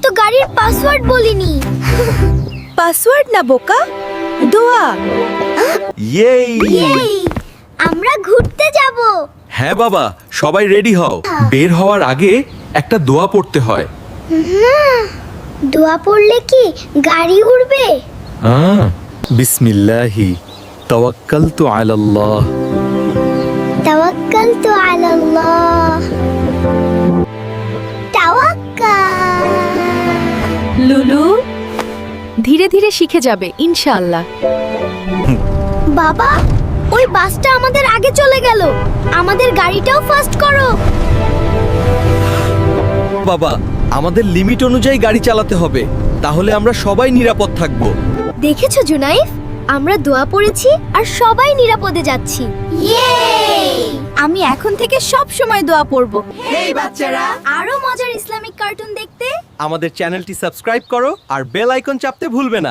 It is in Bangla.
তো গাড়ির পাসওয়ার্ড বলিনি। পাসওয়ার্ড না বোকা, দোয়া। ইয়েই! আমরা ঘুরতে যাব। হ্যাঁ বাবা, সবাই রেডি হও। বের হওয়ার আগে একটা দোয়া পড়তে হয়। দোয়া পড়লে কি গাড়ি উড়বে? বিসমিল্লাহি তাওয়াক্কালতু আলাল্লাহ। তাওয়াক্কালতু আলাল্লাহ। তাওয়াক্কাল। লুলু ধীরে ধীরে শিখে যাবে ইনশাআল্লাহ। বাবা, ওই বাসটা আমাদের আগে চলে গেল। আমাদের গাড়িটাও ফাস্ট করো। বাবা, আমাদের লিমিট অনুযায়ী গাড়ি চালাতে হবে, তাহলে আমরা সবাই নিরাপদ থাকব। দেখেছো জুনাইফ, আমরা দোয়া পড়েছি আর সবাই নিরাপদে যাচ্ছি। আমি এখন থেকে সব সময় দোয়া পড়ব। আরো মজার ইসলামিক কার্টুন দেখতে আমাদের চ্যানেলটি সাবস্ক্রাইব করো আর বেল আইকন চাপতে ভুলবে না।